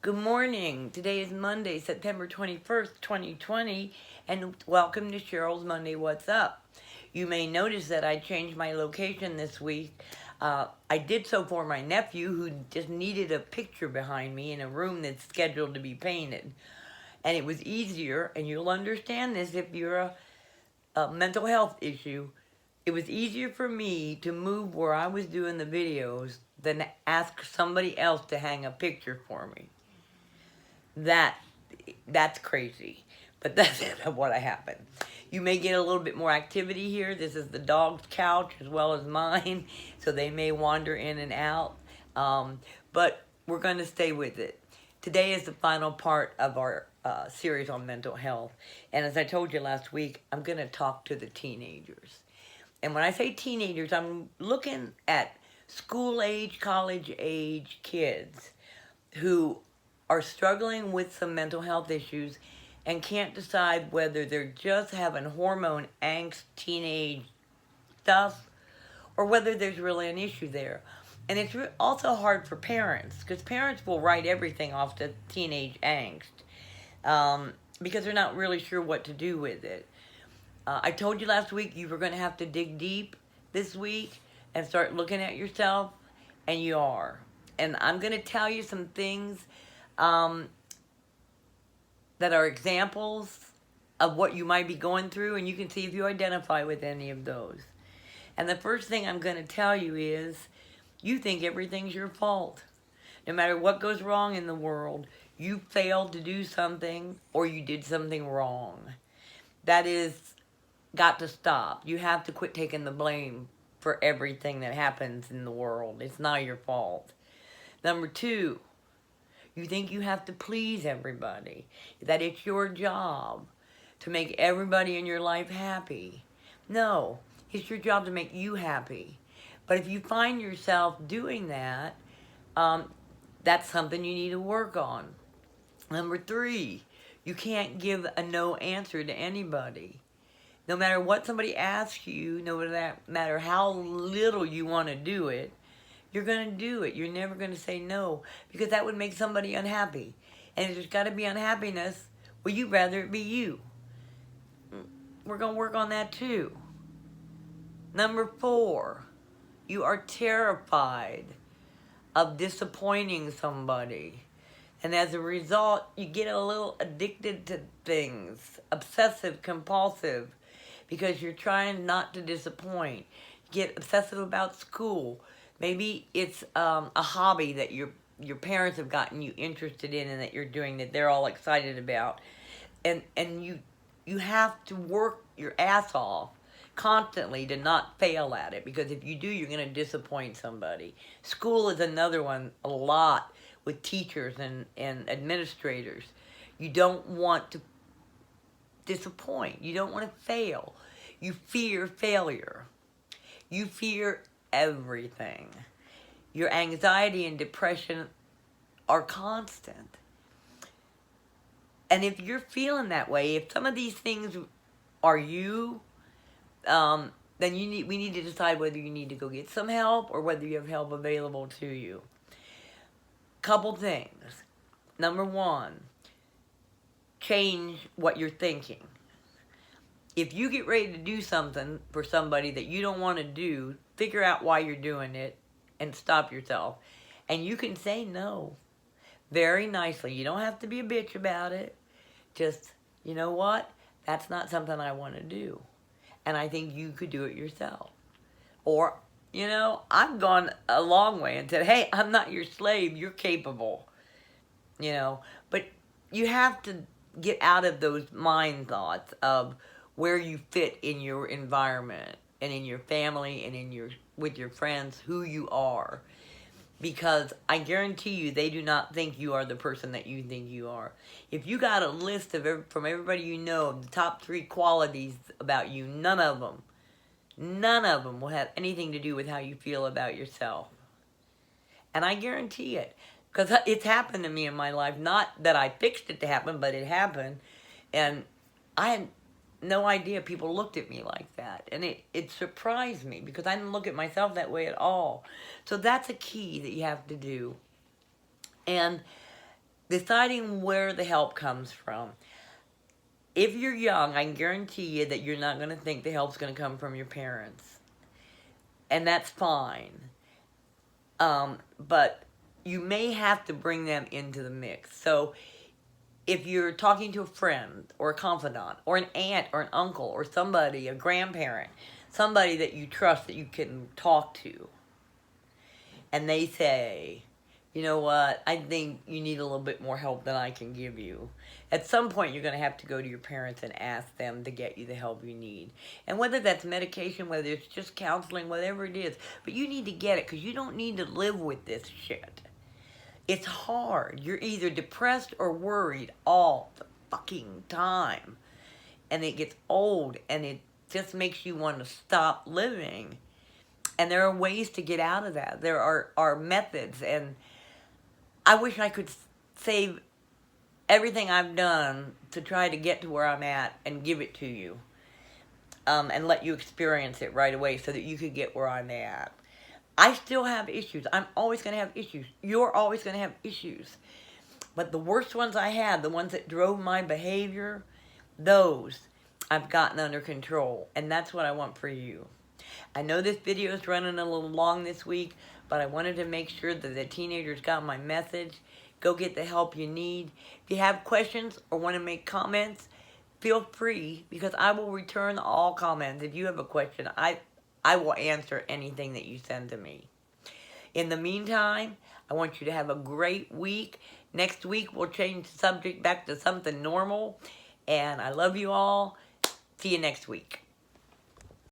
Good morning. Today is Monday, September 21st, 2020, and welcome to Cheryl's Monday What's Up. You may notice that I changed my location this week. I did so for my nephew who just needed a picture behind me in a room that's scheduled to be painted. And it was easier, and you'll understand this if you're a mental health issue. It was easier for me to move where I was doing the videos than to ask somebody else to hang a picture for me. That's crazy, but that's what happened. You may get a little bit more activity here. This is the dog's couch as well as mine, so they may wander in and out, but we're going to stay with it. Today is the final part of our series on mental health, and as I told you last week, I'm going to talk to the teenagers. And when I say teenagers, I'm looking at school age, college age kids who are struggling with some mental health issues and can't decide whether they're just having hormone angst, teenage stuff, or whether there's really an issue there. And it's also hard for parents, because parents will write everything off to teenage angst because they're not really sure what to do with it. I told you last week you were going to have to dig deep this week and start looking at yourself, and you are. And I'm going to tell you some things that are examples of what you might be going through, and you can see if you identify with any of those. And the first thing I'm going to tell you is you think everything's your fault. No matter what goes wrong in the world, you failed to do something or you did something wrong. That is got to stop. You have to quit taking the blame for everything that happens in the world. It's not your fault. Number two, you think you have to please everybody, that it's your job to make everybody in your life happy. No, it's your job to make you happy. But if you find yourself doing that, that's something you need to work on. Number three, you can't give a no answer to anybody. No matter what somebody asks you, no matter how little you want to do it, you're going to do it. You're never going to say no, because that would make somebody unhappy. And if there's got to be unhappiness, well, you'd rather it be you. We're going to work on that too. Number four, you are terrified of disappointing somebody. And as a result, you get a little addicted to things, obsessive, compulsive, because you're trying not to disappoint. You get obsessive about school. Maybe it's a hobby that your parents have gotten you interested in and that you're doing that they're all excited about. And you have to work your ass off constantly to not fail at it, because if you do, you're going to disappoint somebody. School is another one, a lot with teachers and administrators. You don't want to disappoint. You don't want to fail. You fear failure. You fear everything. Your anxiety and depression are constant. And if you're feeling that way, if some of these things are you, then we need to decide whether you need to go get some help or whether you have help available to you. Couple things. Number one, change what you're thinking. If you get ready to do something for somebody that you don't want to do, figure out why you're doing it and stop yourself. And you can say no very nicely. You don't have to be a bitch about it. Just, you know what? That's not something I want to do. And I think you could do it yourself. Or, I've gone a long way and said, hey, I'm not your slave. You're capable. But you have to get out of those mind thoughts of where you fit in your environment and in your family and with your friends, who you are. Because I guarantee you, they do not think you are the person that you think you are. If you got a list from everybody you know of the top 3 qualities about you, none of them will have anything to do with how you feel about yourself. And I guarantee it. Because it's happened to me in my life. Not that I fixed it to happen, but it happened. And I had no idea people looked at me like that. And it surprised me because I didn't look at myself that way at all. So that's a key that you have to do. And deciding where the help comes from. If you're young, I can guarantee you that you're not going to think the help's going to come from your parents. And that's fine. But you may have to bring them into the mix. So if you're talking to a friend or a confidant or an aunt or an uncle or somebody, a grandparent, somebody that you trust that you can talk to, and they say, you know what, I think you need a little bit more help than I can give you. At some point, you're going to have to go to your parents and ask them to get you the help you need. And whether that's medication, whether it's just counseling, whatever it is, but you need to get it because you don't need to live with this shit. It's hard. You're either depressed or worried all the fucking time. And it gets old and it just makes you want to stop living. And there are ways to get out of that. There are methods. And I wish I could save everything I've done to try to get to where I'm at and give it to you. And let you experience it right away so that you could get where I'm at. I still have issues. I'm always going to have issues. You're always going to have issues. But the worst ones I had, the ones that drove my behavior, those I've gotten under control. And that's what I want for you. I know this video is running a little long this week, but I wanted to make sure that the teenagers got my message. Go get the help you need. If you have questions or want to make comments, feel free, because I will return all comments. If you have a question, I will answer anything that you send to me. In the meantime, I want you to have a great week. Next week, we'll change the subject back to something normal. And I love you all. See you next week.